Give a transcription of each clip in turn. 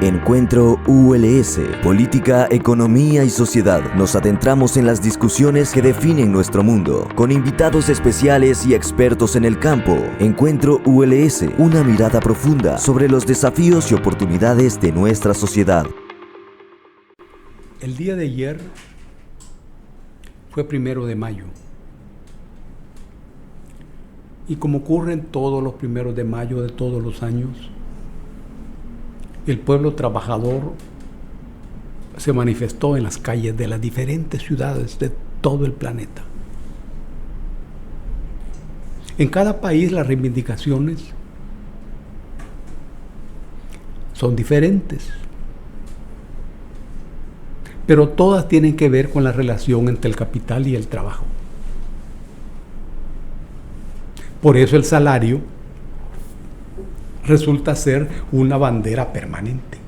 Encuentro ULS, Política, Economía y Sociedad. Nos adentramos en las discusiones que definen nuestro mundo, con invitados especiales y expertos en el campo. Encuentro ULS, una mirada profunda sobre los desafíos y oportunidades de nuestra sociedad. El día de ayer fue 1 de mayo. Y como ocurre en todos los 1 de mayo de todos los años, el pueblo trabajador se manifestó en las calles de las diferentes ciudades de todo el planeta. En cada país las reivindicaciones son diferentes, pero todas tienen que ver con la relación entre el capital y el trabajo. Por eso el salario resulta ser una bandera permanente.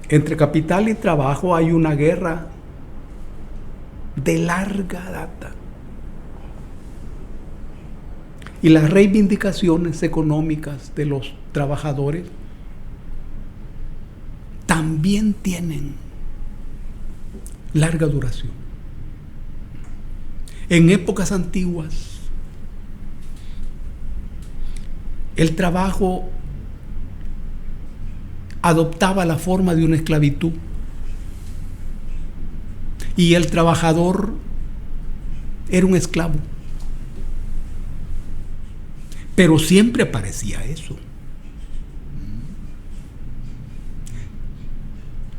Entre capital y trabajo hay una guerra de larga data. Y las reivindicaciones económicas de los trabajadores también tienen larga duración. En épocas antiguas, el trabajo adoptaba la forma de una esclavitud y el trabajador era un esclavo. Pero siempre parecía eso.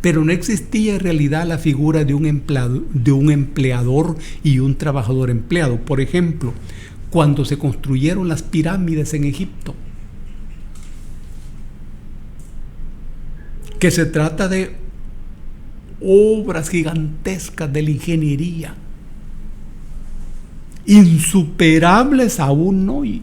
Pero no existía en realidad la figura de un empleador y un trabajador empleado. Por ejemplo, cuando se construyeron las pirámides en Egipto, que se trata de obras gigantescas de la ingeniería, insuperables aún hoy,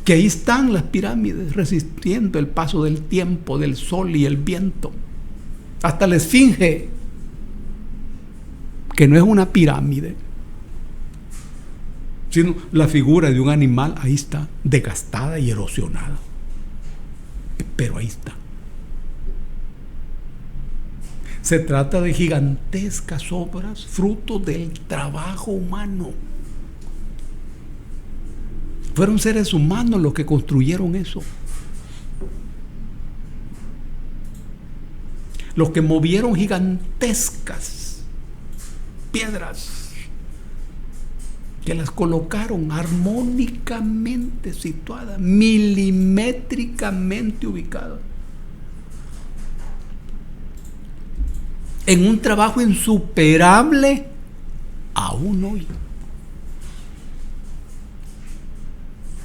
que ahí están las pirámides resistiendo el paso del tiempo, del sol y el viento, hasta la esfinge, que no es una pirámide, sino la figura de un animal, ahí está, desgastada y erosionada. Pero ahí está. Se trata de gigantescas obras, fruto del trabajo humano. Fueron seres humanos los que construyeron eso. Los que movieron gigantescas piedras, que las colocaron armónicamente situadas, milimétricamente ubicadas, en un trabajo insuperable aún hoy.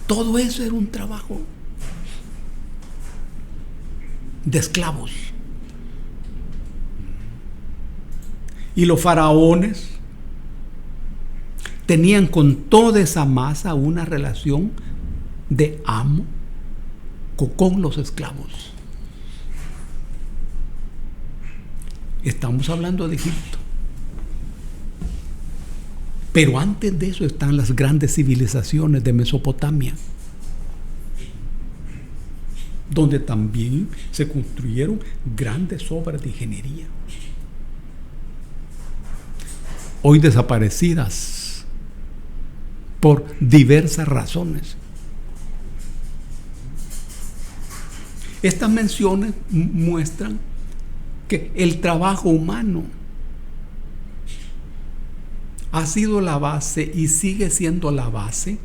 Todo eso era un trabajo de esclavos. Y los faraones tenían con toda esa masa una relación de amo con los esclavos. Estamos hablando de Egipto. Pero antes de eso están las grandes civilizaciones de Mesopotamia, donde también se construyeron grandes obras de ingeniería, hoy desaparecidas por diversas razones. Estas menciones muestran que el trabajo humano ha sido la base y sigue siendo la base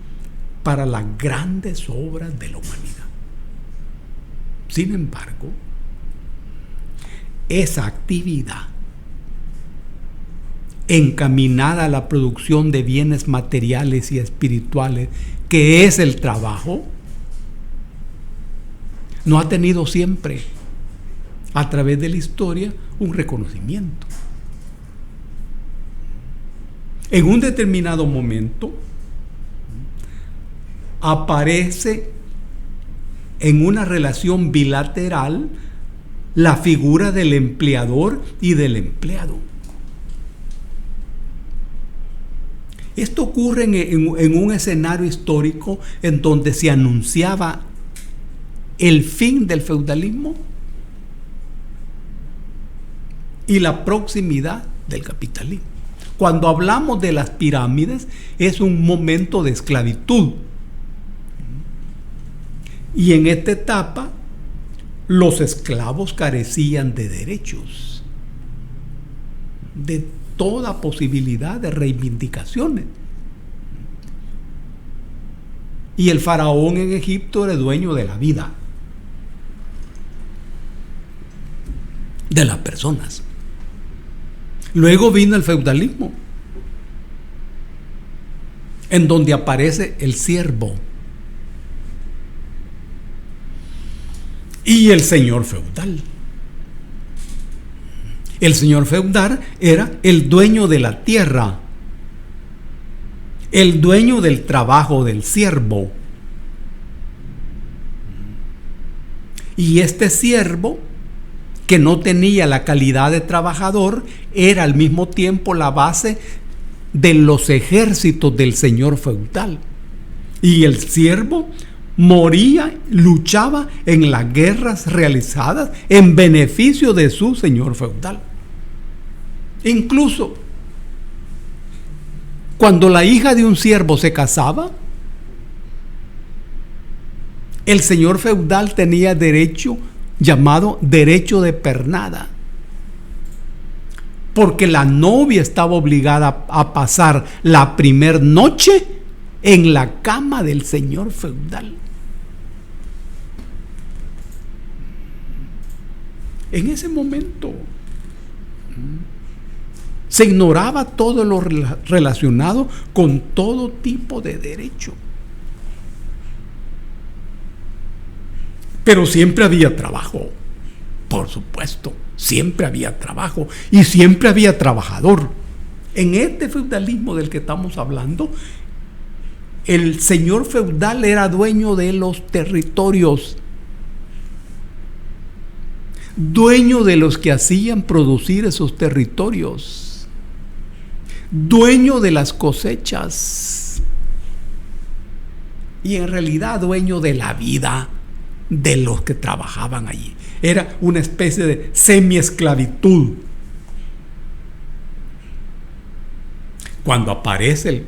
para las grandes obras de la humanidad. Sin embargo, esa actividad encaminada a la producción de bienes materiales y espirituales, que es el trabajo, no ha tenido siempre, a través de la historia, un reconocimiento. En un determinado momento aparece en una relación bilateral la figura del empleador y del empleado. Esto ocurre en un escenario histórico en donde se anunciaba el fin del feudalismo y la proximidad del capitalismo. Cuando hablamos de las pirámides, es un momento de esclavitud. Y en esta etapa, los esclavos carecían de derechos, de toda posibilidad de reivindicaciones. Y el faraón en Egipto era dueño de la vida de las personas. Luego vino el feudalismo, en donde aparece el siervo y el señor feudal. El señor feudal era el dueño de la tierra, el dueño del trabajo del siervo. Y este siervo, que no tenía la calidad de trabajador, era al mismo tiempo la base de los ejércitos del señor feudal. Y el siervo moría, luchaba en las guerras realizadas en beneficio de su señor feudal. Incluso cuando la hija de un siervo se casaba, el señor feudal tenía derecho llamado derecho de pernada, porque la novia estaba obligada a pasar la primer noche en la cama del señor feudal. En ese momento se ignoraba todo lo relacionado con todo tipo de derecho. Pero siempre había trabajo, por supuesto, siempre había trabajo y siempre había trabajador. En este feudalismo del que estamos hablando, el señor feudal era dueño de los territorios, dueño de los que hacían producir esos territorios, dueño de las cosechas y en realidad dueño de la vida de los que trabajaban allí. Era una especie de semi-esclavitud. Cuando aparece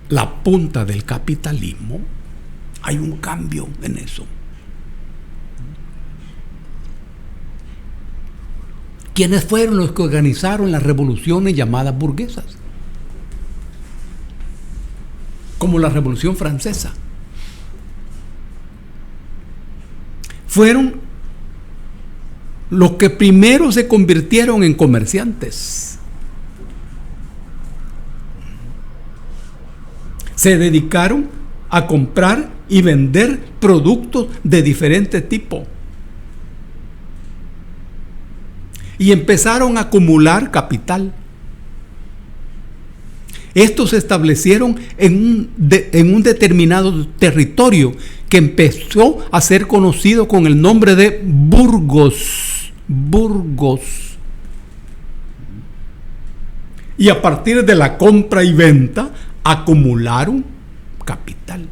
la punta del capitalismo, hay un cambio en eso. ¿Quiénes fueron los que organizaron las revoluciones llamadas burguesas? Como la Revolución Francesa. Fueron los que primero se convirtieron en comerciantes. Se dedicaron a comprar y vender productos de diferente tipo. Y empezaron a acumular capital. Estos se establecieron en un determinado territorio que empezó a ser conocido con el nombre de Burgos. Burgos. Y a partir de la compra y venta acumularon capital.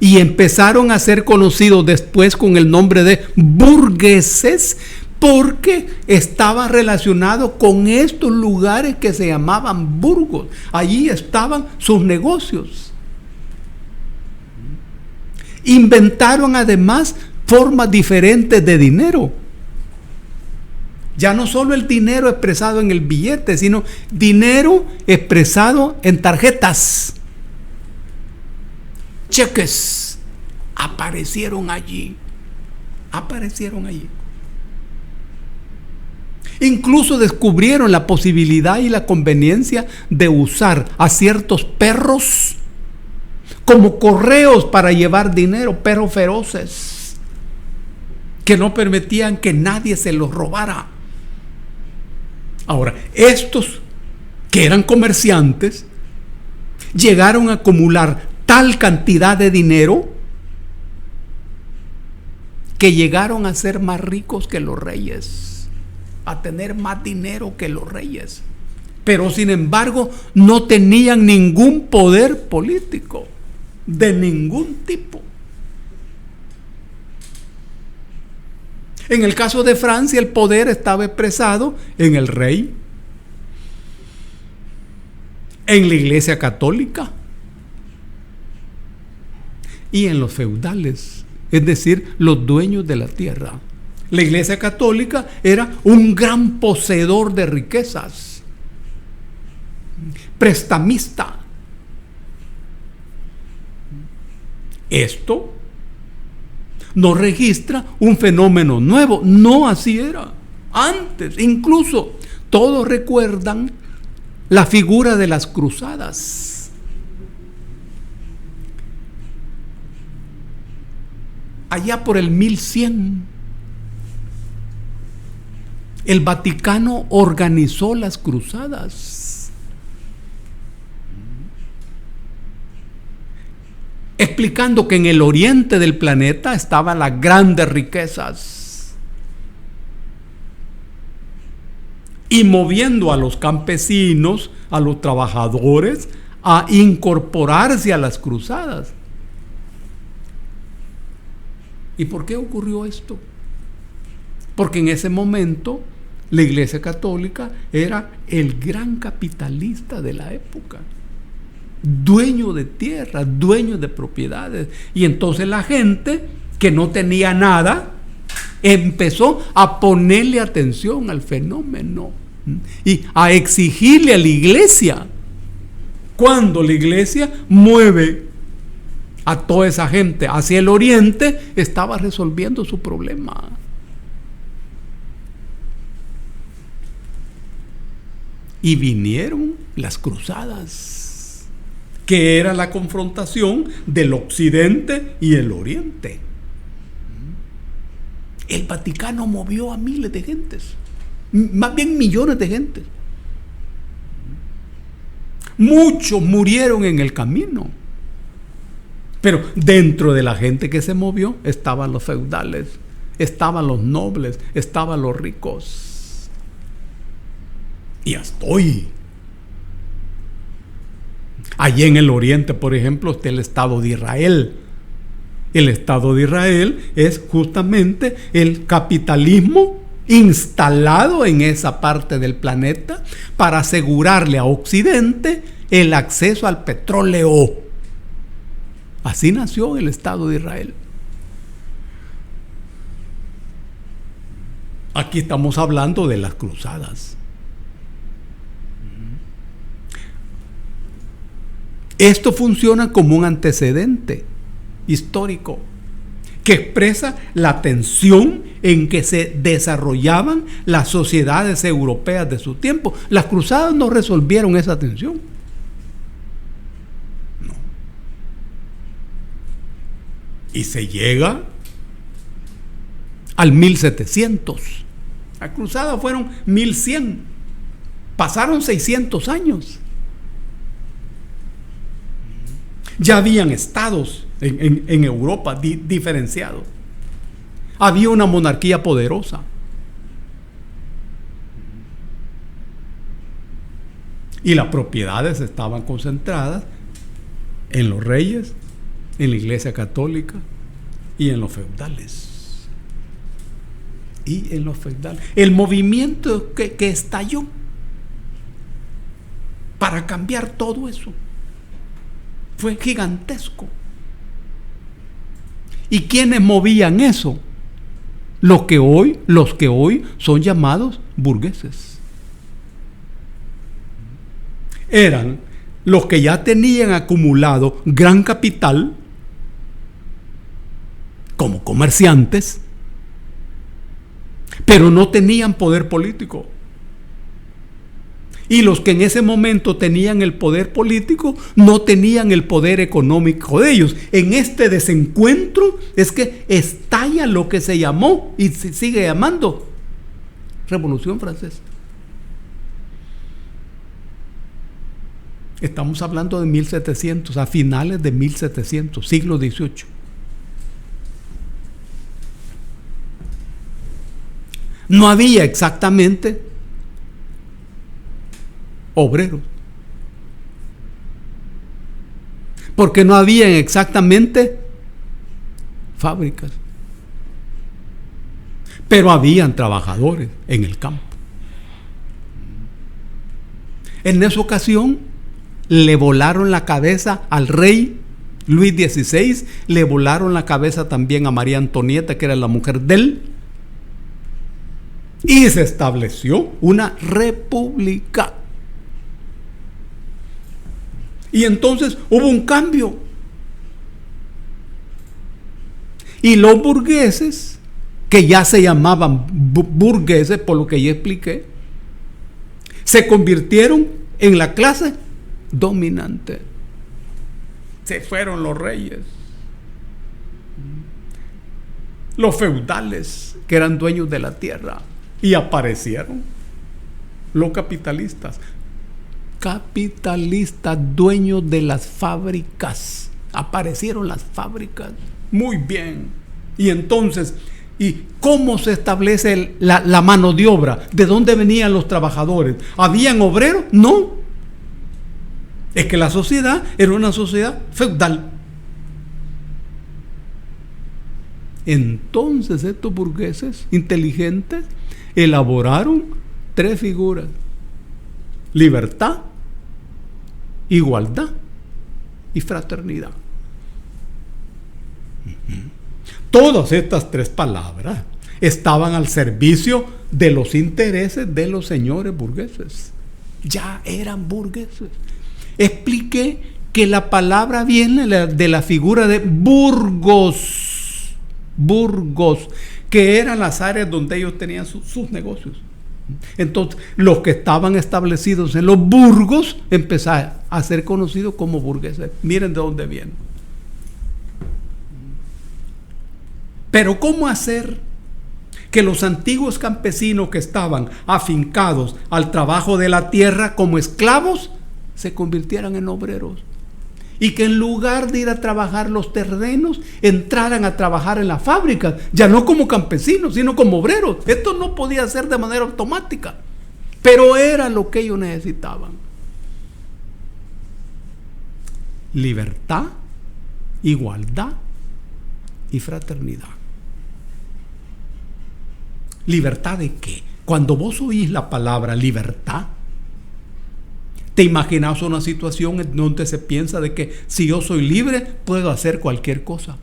Y empezaron a ser conocidos después con el nombre de burgueses, porque estaba relacionado con estos lugares que se llamaban burgos. Allí estaban sus negocios. Inventaron además formas diferentes de dinero. Ya no solo el dinero expresado en el billete, sino dinero expresado en tarjetas. Cheques aparecieron allí. Incluso descubrieron la posibilidad y la conveniencia de usar a ciertos perros como correos para llevar dinero, perros feroces que no permitían que nadie se los robara. Ahora, estos que eran comerciantes llegaron a acumular tal cantidad de dinero que llegaron a ser más ricos que los reyes. a tener más dinero que los reyes, pero sin embargo no tenían ningún poder político de ningún tipo. En el caso de Francia, el poder estaba expresado en el rey, en la Iglesia Católica y en los feudales, es decir, los dueños de la tierra. La Iglesia Católica era un gran poseedor de riquezas, prestamista. Esto no registra un fenómeno nuevo, no así era antes. Incluso todos recuerdan la figura de las cruzadas. Allá por el 1100, el Vaticano organizó las cruzadas, explicando que en el oriente del planeta estaban las grandes riquezas y moviendo a los campesinos, a los trabajadores, a incorporarse a las cruzadas. ¿Y por qué ocurrió esto? Porque en ese momento la Iglesia Católica era el gran capitalista de la época, dueño de tierras, dueño de propiedades. Y entonces la gente que no tenía nada empezó a ponerle atención al fenómeno y a exigirle a la Iglesia. Cuando la Iglesia mueve a toda esa gente hacia el oriente, estaba resolviendo su problema. Y vinieron las cruzadas, que era la confrontación del occidente y el oriente. El Vaticano movió a miles de gentes, más bien millones de gentes. Muchos murieron en el camino, pero dentro de la gente que se movió estaban los feudales, estaban los nobles, estaban los ricos. Y hasta hoy, allí en el oriente, por ejemplo, está el Estado de Israel. El Estado de Israel es justamente el capitalismo instalado en esa parte del planeta para asegurarle a Occidente el acceso al petróleo. Así nació el Estado de Israel. Aquí estamos hablando de las cruzadas. Esto funciona como un antecedente histórico que expresa la tensión en que se desarrollaban las sociedades europeas de su tiempo. Las cruzadas no resolvieron esa tensión. No. Y se llega al 1700. Las cruzadas fueron 1100. Pasaron 600 años. Ya habían estados en Europa diferenciados. Había una monarquía poderosa. Y las propiedades estaban concentradas en los reyes, en la Iglesia Católica y en los feudales. El movimiento que estalló para cambiar todo eso fue gigantesco. ¿Y quiénes movían eso? Los que hoy son llamados burgueses. Eran los que ya tenían acumulado gran capital como comerciantes, pero no tenían poder político. Y los que en ese momento tenían el poder político no tenían el poder económico de ellos. En este desencuentro es que estalla lo que se llamó y se sigue llamando Revolución Francesa. Estamos hablando de 1700, a finales de 1700, siglo XVIII. No había exactamente obreros. Porque no había exactamente fábricas. Pero habían trabajadores en el campo. En esa ocasión le volaron la cabeza al rey Luis XVI, le volaron la cabeza también a María Antonieta, que era la mujer de él, y se estableció una república. Y entonces hubo un cambio. Y los burgueses, que ya se llamaban burgueses, por lo que ya expliqué, se convirtieron en la clase dominante. Se fueron los reyes, los feudales, que eran dueños de la tierra, y aparecieron los capitalistas. Capitalistas, dueños de las fábricas. Aparecieron las fábricas. Muy bien. Y entonces, ¿y cómo se establece la mano de obra? ¿De dónde venían los trabajadores? ¿Habían obreros? No. Es que la sociedad era una sociedad feudal. Entonces estos burgueses inteligentes elaboraron 3 figuras: libertad, igualdad y fraternidad. Todas estas 3 palabras estaban al servicio de los intereses de los señores burgueses. Ya eran burgueses. Expliqué que la palabra viene de la figura de burgos, que eran las áreas donde ellos tenían sus negocios. Entonces, los que estaban establecidos en los burgos empezaron a ser conocidos como burgueses. Miren de dónde vienen. Pero ¿cómo hacer que los antiguos campesinos que estaban afincados al trabajo de la tierra como esclavos se convirtieran en obreros? Y que en lugar de ir a trabajar los terrenos, entraran a trabajar en la fábrica, ya no como campesinos, sino como obreros. Esto no podía ser de manera automática, pero era lo que ellos necesitaban. Libertad, igualdad y fraternidad. ¿Libertad de qué? Cuando vos oís la palabra libertad, ¿te imaginas una situación en donde se piensa de que si yo soy libre, puedo hacer cualquier cosa?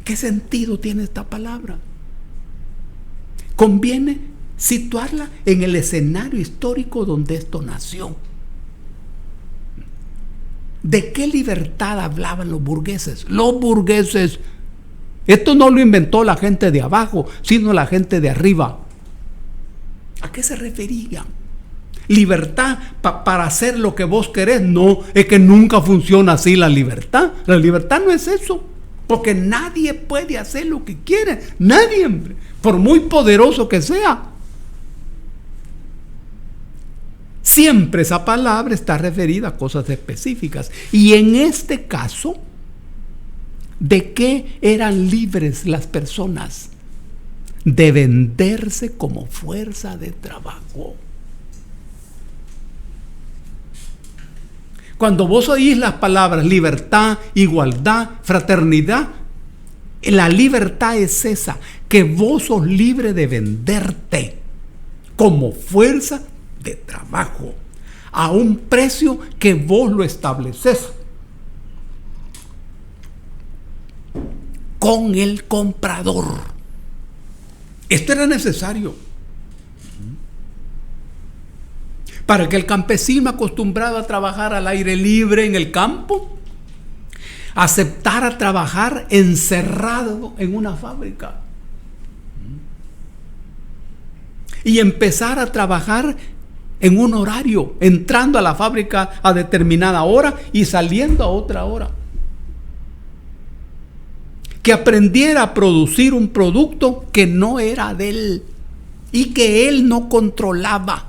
¿Qué sentido tiene esta palabra? Conviene situarla en el escenario histórico donde esto nació. ¿De qué libertad hablaban los burgueses? Los burgueses, esto no lo inventó la gente de abajo, sino la gente de arriba. ¿A qué se referían? Libertad para hacer lo que vos querés. No, es que nunca funciona así la libertad. La libertad no es eso, porque nadie puede hacer lo que quiere. Nadie, hombre, por muy poderoso que sea. Siempre esa palabra está referida a cosas específicas. Y en este caso, ¿de qué eran libres las personas? De venderse como fuerza de trabajo. Cuando vos oís las palabras libertad, igualdad, fraternidad, la libertad es esa, que vos sos libre de venderte como fuerza de trabajo a un precio que vos lo estableces con el comprador. Esto era necesario para que el campesino acostumbrado a trabajar al aire libre en el campo aceptara trabajar encerrado en una fábrica y empezar a trabajar en un horario, entrando a la fábrica a determinada hora y saliendo a otra hora. Que aprendiera a producir un producto que no era de él y que él no controlaba.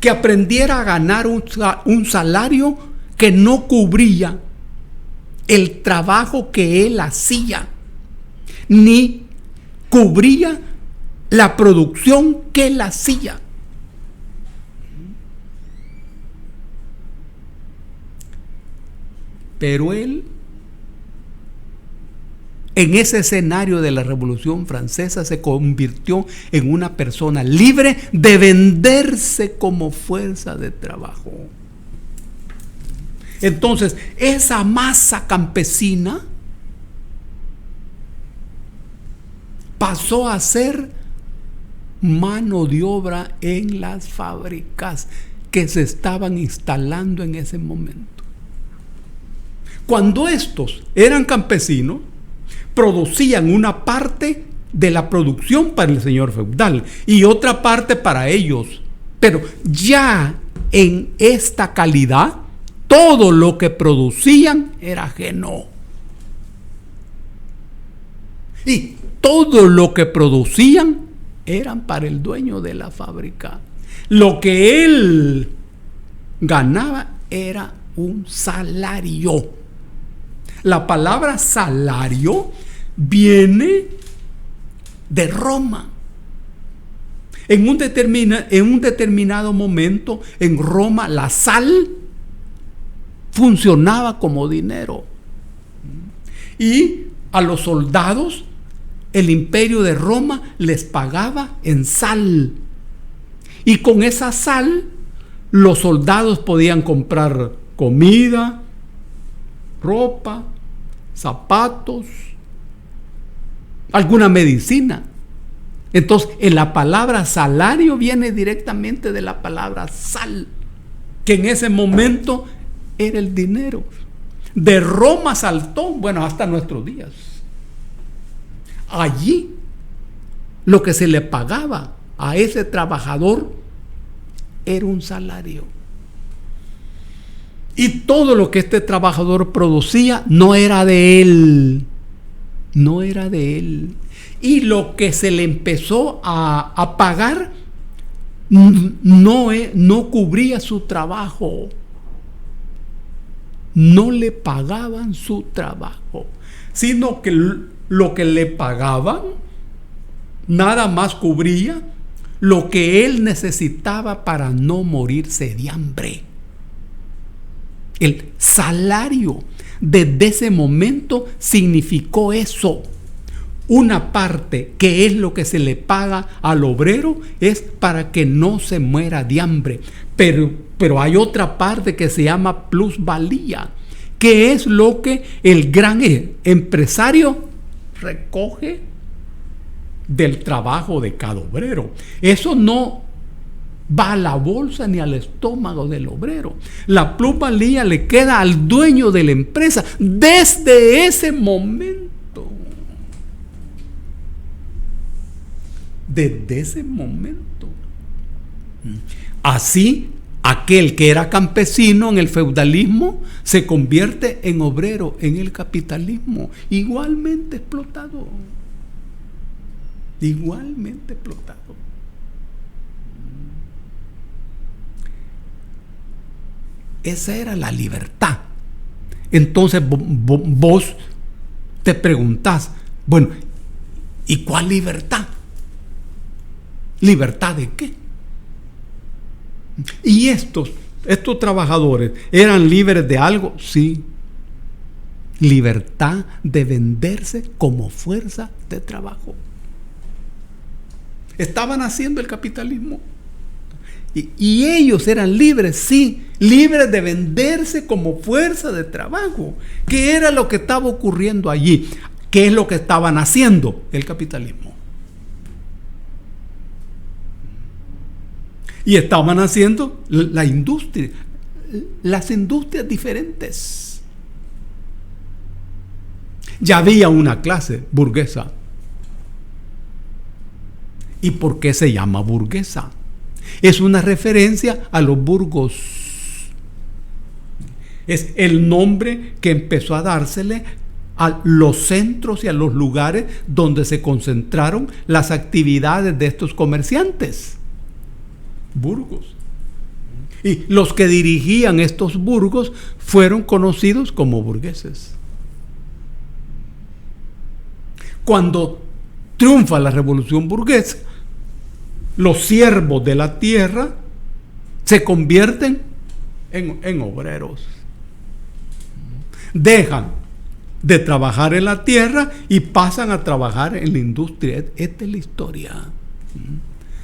Que aprendiera a ganar un salario que no cubría el trabajo que él hacía. ni cubría la producción que él hacía. Pero él, en ese escenario de la Revolución Francesa, se convirtió en una persona libre de venderse como fuerza de trabajo. Entonces, esa masa campesina pasó a ser mano de obra en las fábricas que se estaban instalando en ese momento. Cuando estos eran campesinos, producían una parte de la producción para el señor feudal y otra parte para ellos. Pero ya en esta calidad, todo lo que producían era ajeno. Y todo lo que producían eran para el dueño de la fábrica. Lo que él ganaba era un salario. La palabra salario viene de Roma. En un determinado momento en Roma la sal funcionaba como dinero. Y a los soldados el imperio de Roma les pagaba en sal. Y con esa sal los soldados podían comprar comida, ropa, zapatos, alguna medicina. Entonces, en la palabra salario viene directamente de la palabra sal, que en ese momento era el dinero. De Roma saltó, bueno, hasta nuestros días. Allí, lo que se le pagaba a ese trabajador era un salario. Y todo lo que este trabajador producía no era de él. No era de él. Y lo que se le empezó a pagar no cubría su trabajo. No le pagaban su trabajo, sino que lo que le pagaban nada más cubría lo que él necesitaba para no morirse de hambre. El salario desde ese momento significó eso. Una parte, que es lo que se le paga al obrero, es para que no se muera de hambre. Pero hay otra parte que se llama plusvalía, que es lo que el gran empresario recoge del trabajo de cada obrero. Eso no va a la bolsa ni al estómago del obrero. La plusvalía le queda al dueño de la empresa desde ese momento. Desde ese momento. Así, aquel que era campesino en el feudalismo se convierte en obrero en el capitalismo, igualmente explotado. Igualmente explotado. Esa era la libertad. Entonces vos te preguntás, bueno, ¿y cuál libertad? ¿Libertad de qué? ¿Y estos trabajadores eran libres de algo? Sí. Libertad de venderse como fuerza de trabajo. Estaban haciendo el capitalismo. Y ellos eran libres, sí, libres de venderse como fuerza de trabajo. ¿Qué era lo que estaba ocurriendo allí? ¿Qué es lo que estaban haciendo? El capitalismo. Y estaban haciendo la industria, las industrias diferentes. Ya había una clase burguesa. ¿Y por qué se llama burguesa? Es una referencia a los burgos. Es el nombre que empezó a dársele a los centros y a los lugares donde se concentraron las actividades de estos comerciantes. Burgos. Y los que dirigían estos burgos fueron conocidos como burgueses. Cuando triunfa la revolución burguesa, los siervos de la tierra se convierten en obreros. Dejan de trabajar en la tierra y pasan a trabajar en la industria. Esta es la historia.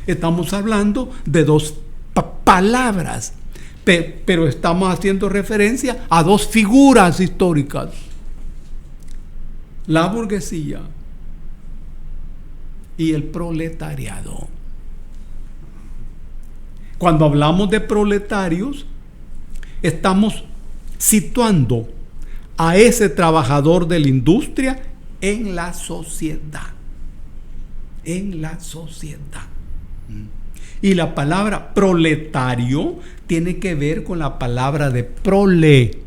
Estamos hablando de dos palabras, pero estamos haciendo referencia a dos figuras históricas: la burguesía y el proletariado. Cuando hablamos de proletarios, estamos situando a ese trabajador de la industria en la sociedad. En la sociedad. Y la palabra proletario tiene que ver con la palabra de prole.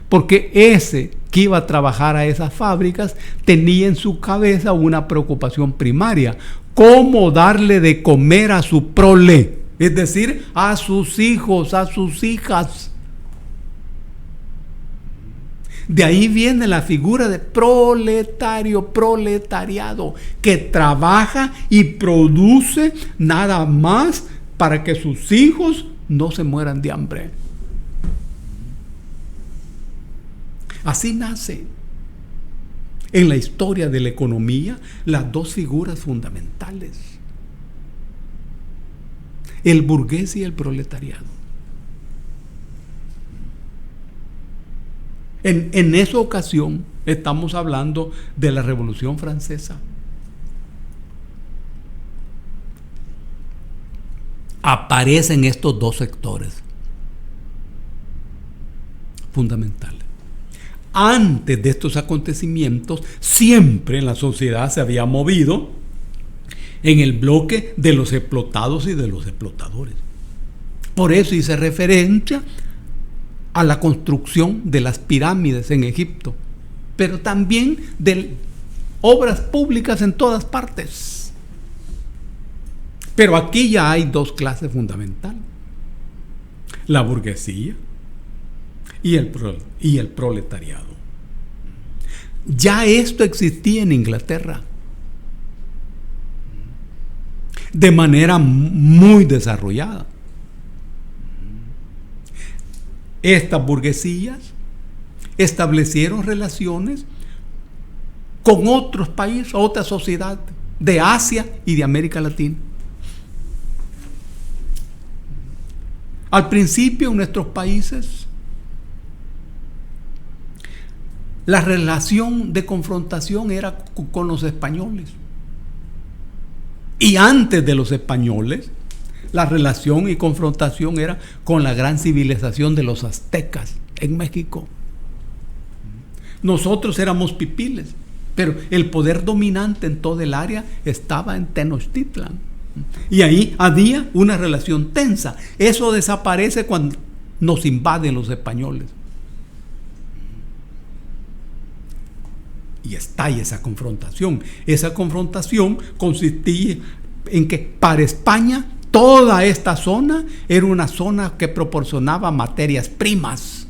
Porque ese que iba a trabajar a esas fábricas tenía en su cabeza una preocupación primaria: cómo darle de comer a su prole, es decir, a sus hijos, a sus hijas. De ahí viene la figura de proletario, proletariado, que trabaja y produce nada más para que sus hijos no se mueran de hambre. Así nace en la historia de la economía las dos figuras fundamentales: el burgués y el proletariado. En esa ocasión estamos hablando de la Revolución Francesa. Aparecen estos dos sectores fundamentales. Antes de estos acontecimientos, siempre en la sociedad se había movido en el bloque de los explotados y de los explotadores. Por eso hice referencia a la construcción de las pirámides en Egipto, pero también de obras públicas en todas partes. Pero aquí ya hay dos clases fundamentales: la burguesía y el proletariado. Ya esto existía en Inglaterra de manera muy desarrollada. Estas burguesías establecieron relaciones con otros países, otra sociedad de Asia y de América Latina. Al principio en nuestros países, la relación de confrontación era con los españoles. Y antes de los españoles, la relación y confrontación era con la gran civilización de los aztecas en México. Nosotros éramos pipiles, pero el poder dominante en toda el área estaba en Tenochtitlan. Y ahí había una relación tensa. Eso desaparece cuando nos invaden los españoles. Y estalla esa confrontación. Esa confrontación consistía en que para España toda esta zona era una zona que proporcionaba materias primas.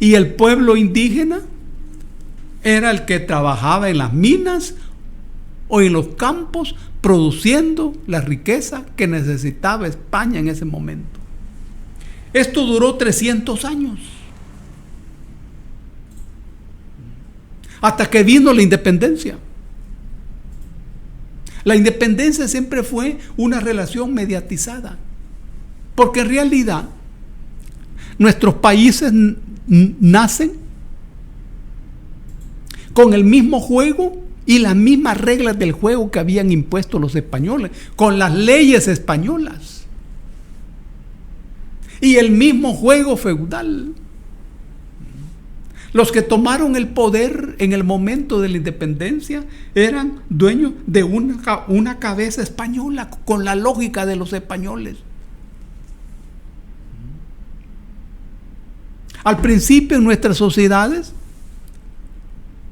Y el pueblo indígena era el que trabajaba en las minas o en los campos produciendo la riqueza que necesitaba España en ese momento. Esto duró 300 años. Hasta que vino la independencia. La independencia siempre fue una relación mediatizada, porque en realidad nuestros países nacen con el mismo juego y las mismas reglas del juego que habían impuesto los españoles, con las leyes españolas y el mismo juego feudal. Los que tomaron el poder en el momento de la independencia eran dueños de una cabeza española, con la lógica de los españoles. Al principio en nuestras sociedades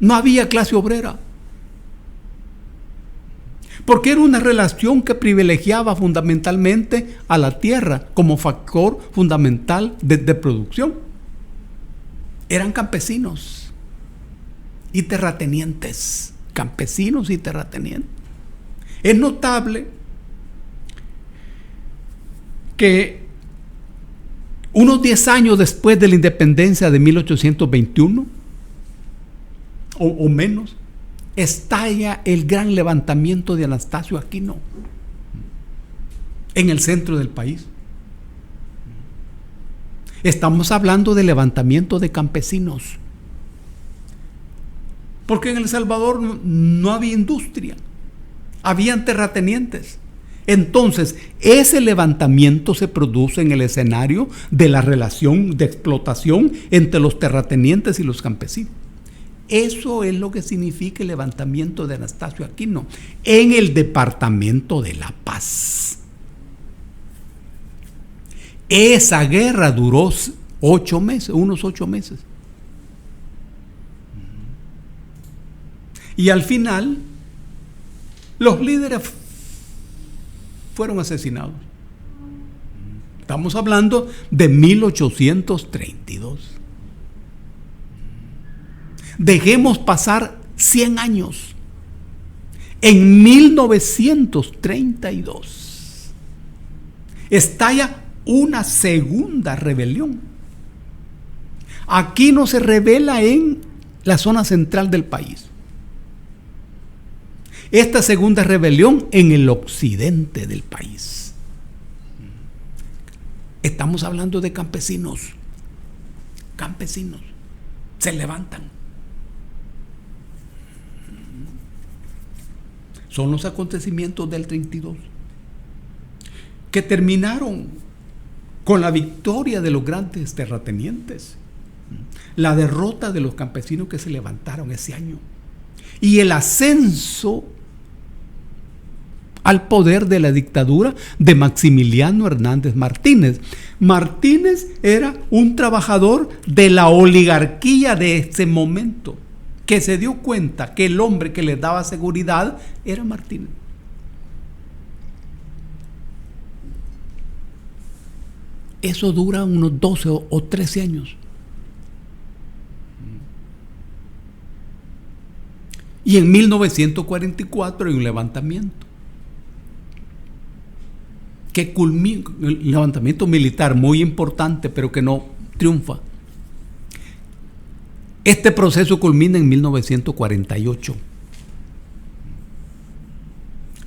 no había clase obrera, porque era una relación que privilegiaba fundamentalmente a la tierra como factor fundamental de producción. Eran campesinos. y terratenientes, campesinos y terratenientes. Es notable que unos 10 años después de la independencia de 1821 o menos, estalla el gran levantamiento de Anastasio Aquino en el centro del país. Estamos hablando de levantamiento de campesinos, porque en El Salvador no había industria, habían terratenientes. Entonces, ese levantamiento se produce en el escenario de la relación de explotación entre los terratenientes y los campesinos. Eso es lo que significa el levantamiento de Anastasio Aquino en el departamento de La Paz. Esa guerra duró unos 8 meses. Y al final, los líderes fueron asesinados. Estamos hablando de 1832. Dejemos pasar 100 años. En 1932 estalla una segunda rebelión. Aquino se rebela en la zona central del país. Esta segunda rebelión en el occidente del país. Estamos hablando de campesinos. Campesinos se levantan. Son los acontecimientos del 32 que terminaron con la victoria de los grandes terratenientes, la derrota de los campesinos que se levantaron ese año y el ascenso al poder de la dictadura de Maximiliano Hernández Martínez. Martínez era un trabajador de la oligarquía de ese momento, que se dio cuenta que el hombre que les daba seguridad era Martínez. Eso dura unos 12 o 13 años. Y en 1944 hay un levantamiento que culmina, un levantamiento militar muy importante, pero que no triunfa. Este proceso culmina en 1948,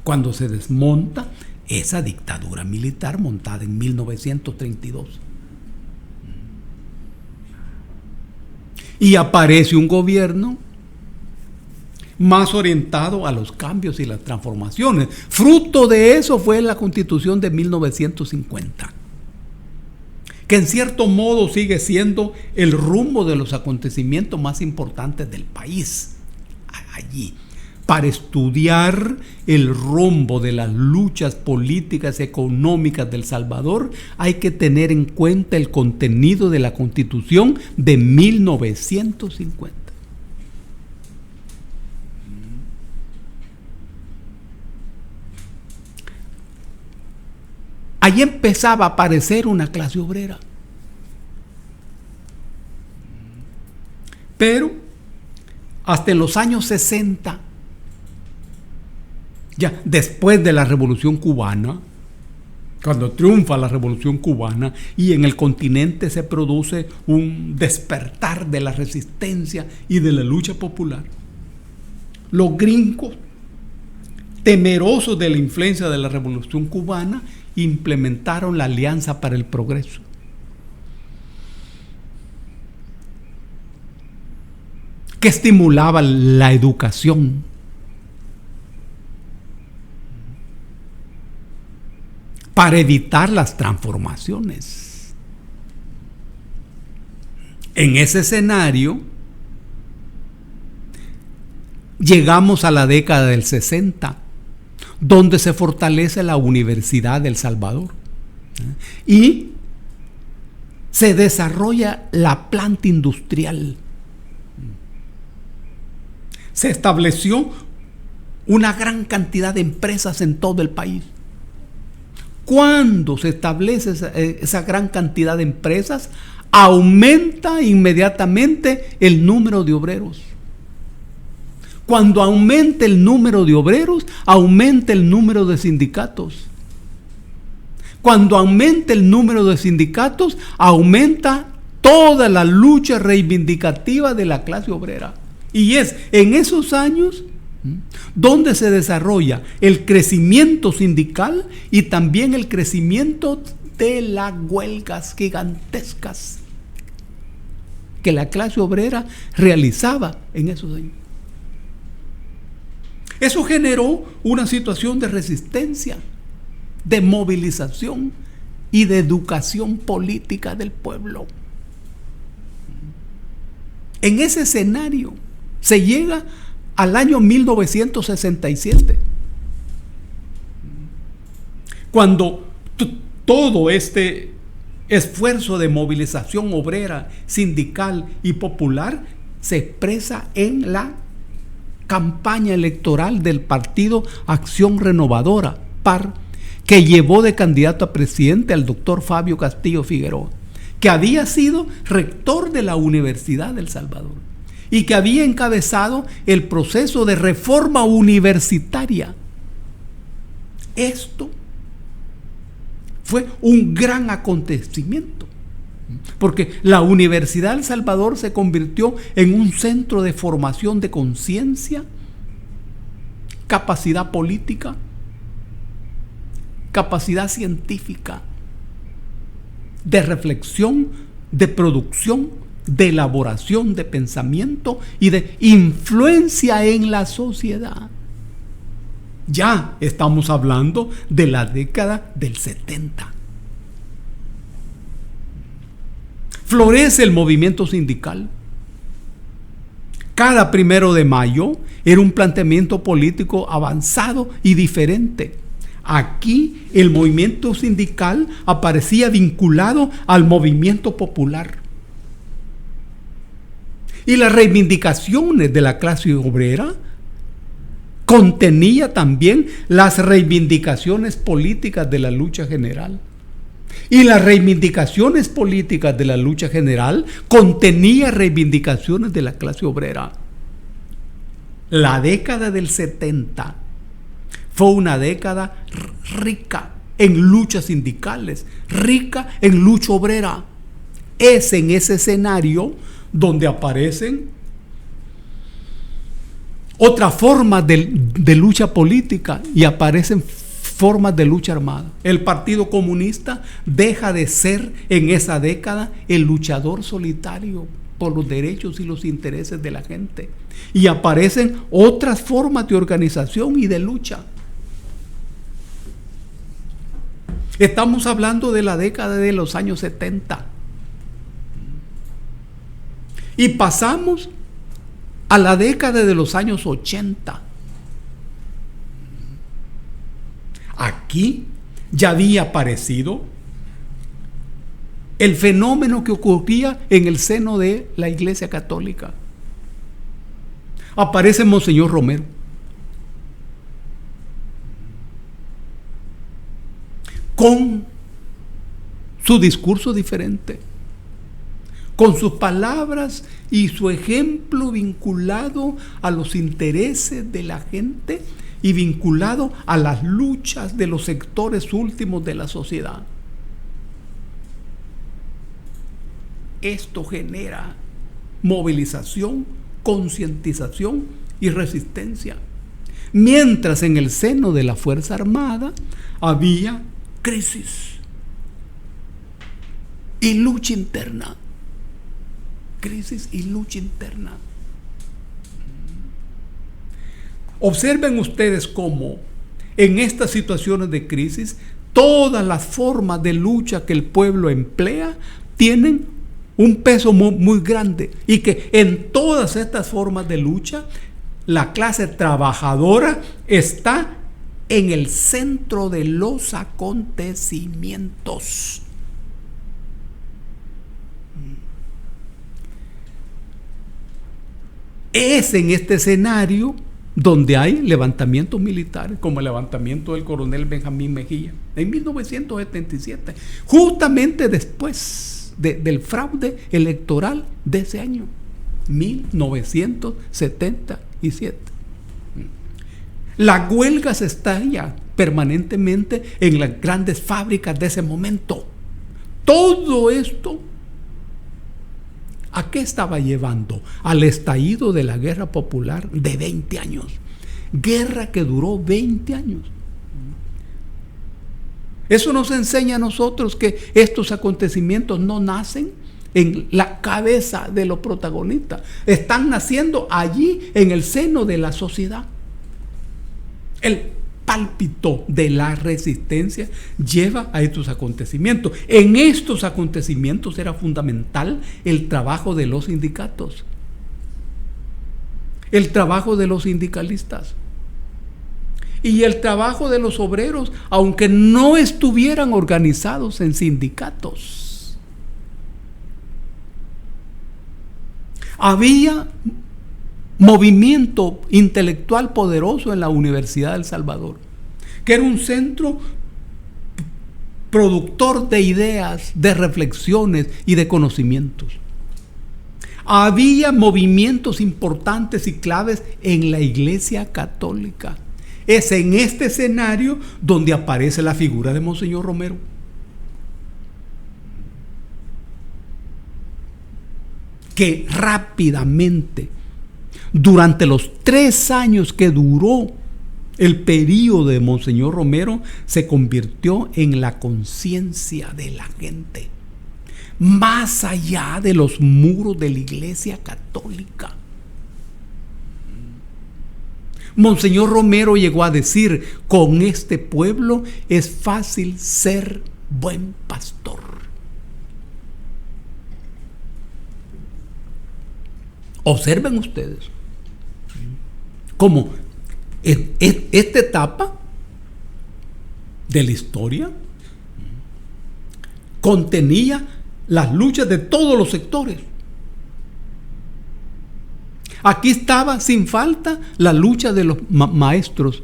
cuando se desmonta esa dictadura militar montada en 1932. Y aparece un gobierno más orientado a los cambios y las transformaciones. Fruto de eso fue la Constitución de 1950, que en cierto modo sigue siendo el rumbo de los acontecimientos más importantes del país. Allí, para estudiar el rumbo de las luchas políticas y económicas del Salvador, hay que tener en cuenta el contenido de la Constitución de 1950. Allí empezaba a aparecer una clase obrera. Pero hasta en los años 60, ya después de la Revolución Cubana, cuando triunfa la Revolución Cubana y en el continente se produce un despertar de la resistencia y de la lucha popular, los gringos, temerosos de la influencia de la Revolución Cubana, implementaron la Alianza para el Progreso. Que estimulaba la educación, para evitar las transformaciones. En ese escenario, llegamos a la década del 60, donde se fortalece la Universidad de El Salvador y se desarrolla la planta industrial. Se estableció una gran cantidad de empresas en todo el país. Cuando se establece esa gran cantidad de empresas, aumenta inmediatamente el número de obreros. Cuando aumente el número de obreros, aumenta el número de sindicatos. Cuando aumente el número de sindicatos, aumenta toda la lucha reivindicativa de la clase obrera. Y es en esos años donde se desarrolla el crecimiento sindical y también el crecimiento de las huelgas gigantescas que la clase obrera realizaba en esos años. Eso generó una situación de resistencia, de movilización y de educación política del pueblo. En ese escenario se llega al año 1967, cuando todo este esfuerzo de movilización obrera, sindical y popular se expresa en la campaña electoral del Partido Acción Renovadora, PAR, que llevó de candidato a presidente al doctor Fabio Castillo Figueroa, que había sido rector de la Universidad del Salvador y que había encabezado el proceso de reforma universitaria. Esto fue un gran acontecimiento, porque la Universidad del Salvador se convirtió en un centro de formación de conciencia, capacidad política, capacidad científica, de reflexión, de producción, de elaboración, de pensamiento y de influencia en la sociedad. Ya estamos hablando de la década del 70. Florece el movimiento sindical. Cada 1 de mayo era un planteamiento político avanzado y diferente. Aquí el movimiento sindical aparecía vinculado al movimiento popular. Y las reivindicaciones de la clase obrera contenía también las reivindicaciones políticas de la lucha general. Y las reivindicaciones políticas de la lucha general contenía reivindicaciones de la clase obrera. La década del 70 fue una década rica en luchas sindicales, rica en lucha obrera. Es en ese escenario donde aparecen otras formas de lucha política y aparecen formas de lucha armada. El Partido Comunista deja de ser en esa década el luchador solitario por los derechos y los intereses de la gente, y aparecen otras formas de organización y de lucha. Estamos hablando de la década de los años 70 y pasamos a la década de los años 80. Aquí ya había aparecido el fenómeno que ocurría en el seno de la Iglesia Católica. Aparece Monseñor Romero. Con su discurso diferente, con sus palabras y su ejemplo vinculado a los intereses de la gente y vinculado a las luchas de los sectores últimos de la sociedad. Esto genera movilización, concientización y resistencia. Mientras en el seno de la Fuerza Armada había crisis y lucha interna. Crisis y lucha interna. Observen ustedes cómo en estas situaciones de crisis todas las formas de lucha que el pueblo emplea tienen un peso muy grande, y que en todas estas formas de lucha la clase trabajadora está en el centro de los acontecimientos. Es en este escenario donde hay levantamientos militares, como el levantamiento del coronel Benjamín Mejía en 1977, justamente después del fraude electoral de ese año, 1977. La huelga se estalla permanentemente en las grandes fábricas de ese momento. Todo esto, ¿a qué estaba llevando? Al estallido de la guerra popular de 20 años. Guerra que duró 20 años. Eso nos enseña a nosotros que estos acontecimientos no nacen en la cabeza de los protagonistas. Están naciendo allí en el seno de la sociedad. El pálpito de la resistencia lleva a estos acontecimientos. En estos acontecimientos era fundamental el trabajo de los sindicatos, el trabajo de los sindicalistas y el trabajo de los obreros, aunque no estuvieran organizados en sindicatos. Había movimiento intelectual poderoso en la Universidad de El Salvador, que era un centro productor de ideas, de reflexiones y de conocimientos. Había movimientos importantes y claves en la Iglesia Católica. Es en este escenario donde aparece la figura de Monseñor Romero. Que rápidamente, durante los 3 años que duró el periodo de Monseñor Romero, se convirtió en la conciencia de la gente, más allá de los muros de la Iglesia Católica. Monseñor Romero llegó a decir: con este pueblo es fácil ser buen pastor. Observen ustedes cómo esta etapa de la historia contenía las luchas de todos los sectores. Aquí estaba sin falta la lucha de los maestros,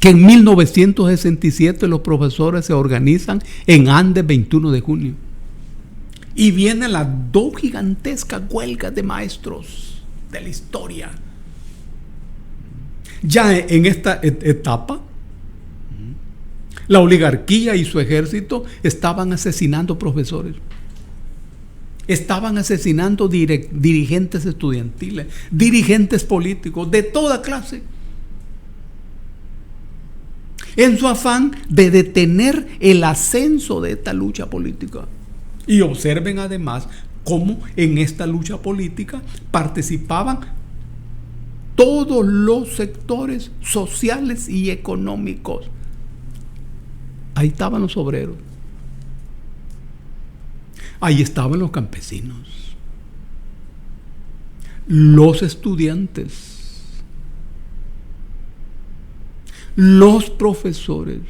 que en 1967 los profesores se organizan en Andes 21 de junio. Y vienen las 2 gigantescas huelgas de maestros de la historia. Ya en esta etapa, la oligarquía y su ejército estaban asesinando profesores. Estaban asesinando dirigentes estudiantiles, dirigentes políticos de toda clase, en su afán de detener el ascenso de esta lucha política. Y observen además cómo en esta lucha política participaban todos los sectores sociales y económicos. Ahí estaban los obreros. Ahí estaban los campesinos, los estudiantes, los profesores,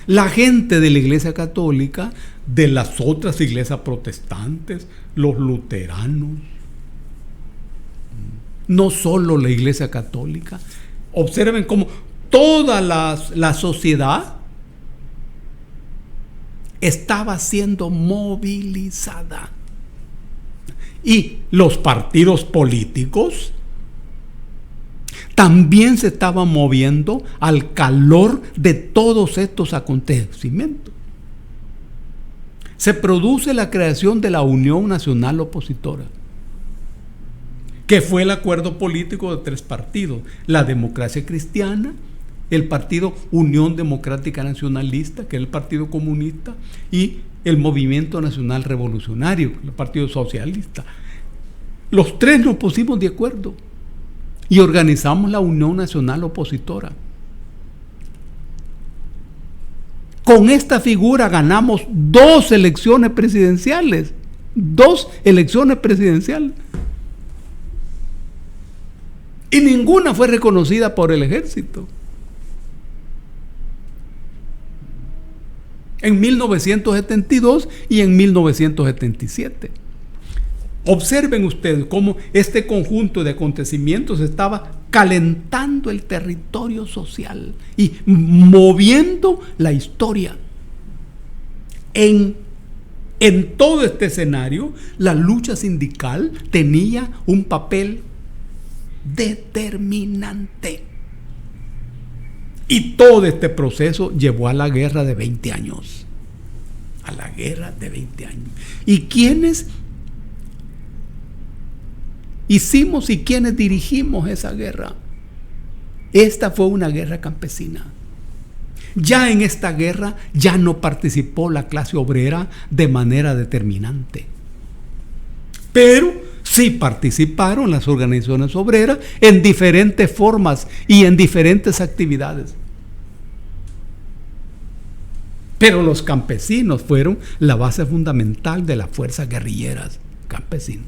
la gente de la Iglesia Católica, de las otras iglesias protestantes, los luteranos, no solo la Iglesia Católica. Observen cómo toda la sociedad estaba siendo movilizada. Y los partidos políticos también se estaban moviendo al calor de todos estos acontecimientos. Se produce la creación de la Unión Nacional Opositora, que fue el acuerdo político de 3 partidos: la Democracia Cristiana, el Partido Unión Democrática Nacionalista, que es el Partido Comunista, y el Movimiento Nacional Revolucionario, el Partido Socialista. Los 3 nos pusimos de acuerdo y organizamos la Unión Nacional Opositora. Con esta figura ganamos 2 elecciones presidenciales. 2 elecciones presidenciales. Y ninguna fue reconocida por el ejército. En 1972 y en 1977. Observen ustedes cómo este conjunto de acontecimientos estaba calentando el territorio social y moviendo la historia. En todo este escenario, la lucha sindical tenía un papel determinante. Y todo este proceso llevó a la guerra de 20 años. A la guerra de 20 años. ¿Y quiénes hicimos y quiénes dirigimos esa guerra? Esta fue una guerra campesina. Ya en esta guerra ya no participó la clase obrera de manera determinante. Pero sí participaron las organizaciones obreras en diferentes formas y en diferentes actividades. Pero los campesinos fueron la base fundamental de las fuerzas guerrilleras campesinas.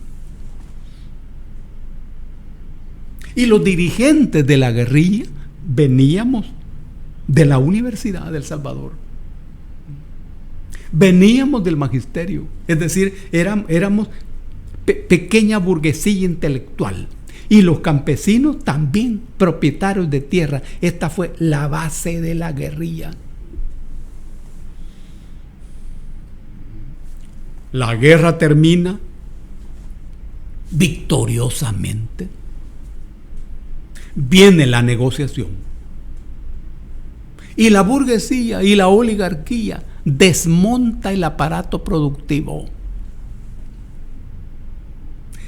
Y los dirigentes de la guerrilla veníamos de la Universidad de El Salvador. Veníamos del magisterio, es decir, éramos pequeña burguesía intelectual. Y los campesinos también propietarios de tierra. Esta fue la base de la guerrilla. La guerra termina victoriosamente. Viene la negociación. Y la burguesía y la oligarquía desmonta el aparato productivo.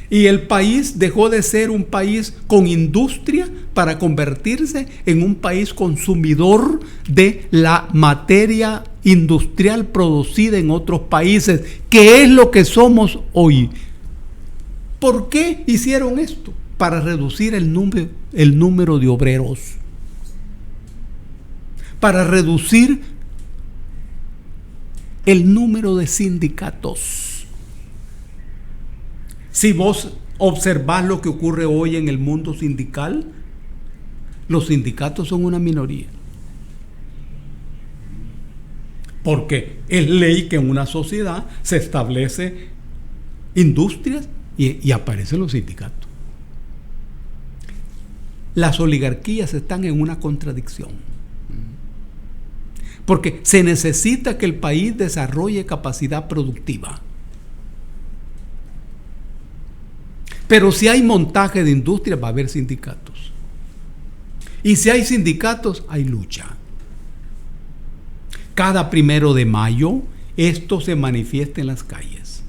Y el país dejó de ser un país con industria para convertirse en un país consumidor de la materia industrial producida en otros países, que es lo que somos hoy. ¿Por qué hicieron esto? Para reducir el número de obreros, para reducir el número de sindicatos. Si vos observás lo que ocurre hoy en el mundo sindical, los sindicatos son una minoría. Porque es ley que en una sociedad se establece industrias y aparecen los sindicatos. Las oligarquías están en una contradicción. Porque se necesita que el país desarrolle capacidad productiva. Pero si hay montaje de industria, va a haber sindicatos. Y si hay sindicatos, hay lucha. Cada 1 de mayo, esto se manifiesta en las calles.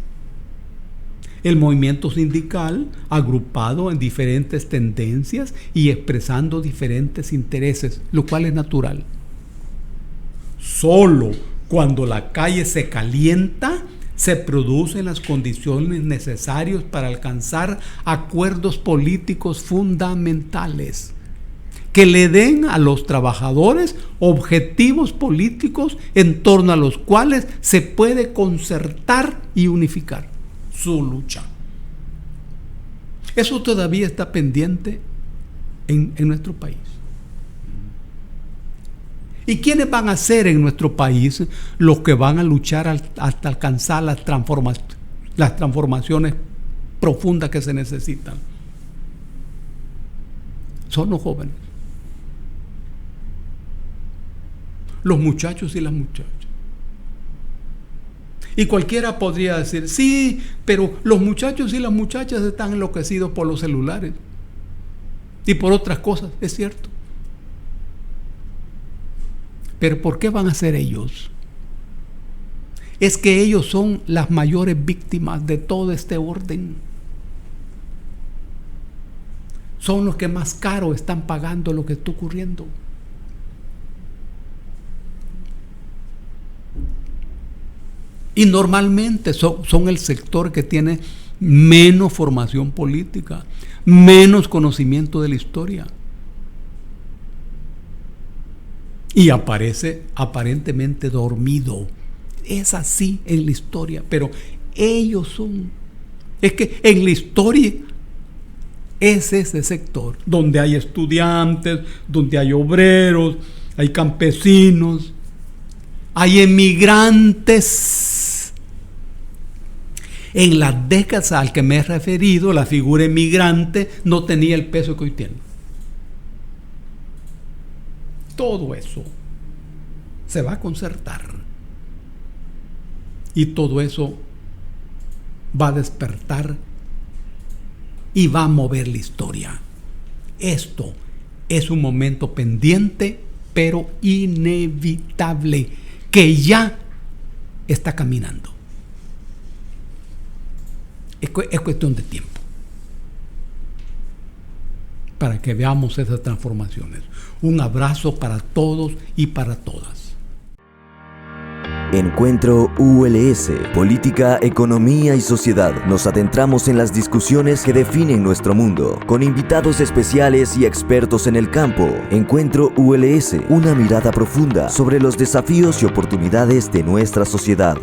El movimiento sindical, agrupado en diferentes tendencias y expresando diferentes intereses, lo cual es natural. Solo cuando la calle se calienta, se producen las condiciones necesarias para alcanzar acuerdos políticos fundamentales que le den a los trabajadores objetivos políticos en torno a los cuales se puede concertar y unificar su lucha. Eso todavía está pendiente en nuestro país. ¿Y quiénes van a ser en nuestro país los que van a luchar hasta alcanzar las transformaciones profundas que se necesitan? Son los jóvenes. Los muchachos y las muchachas. Y cualquiera podría decir, sí, pero los muchachos y las muchachas están enloquecidos por los celulares y por otras cosas, es cierto. Pero ¿por qué van a ser ellos? Es que ellos son las mayores víctimas de todo este orden. Son los que más caro están pagando lo que está ocurriendo. Y normalmente son el sector que tiene menos formación política, menos conocimiento de la historia. Y aparece aparentemente dormido. Es así en la historia, pero ellos son. Es que en la historia es ese sector donde hay estudiantes, donde hay obreros, hay campesinos, hay emigrantes. En las décadas al que me he referido, la figura emigrante no tenía el peso que hoy tiene. Todo eso se va a concertar y todo eso va a despertar y va a mover la historia. esto es un momento pendiente, pero inevitable, que ya está caminando. Es cuestión de tiempo para que veamos esas transformaciones. Un abrazo para todos y para todas. Encuentro ULS, Política, Economía y Sociedad. Nos adentramos en las discusiones que definen nuestro mundo, con invitados especiales y expertos en el campo. Encuentro ULS, una mirada profunda sobre los desafíos y oportunidades de nuestra sociedad.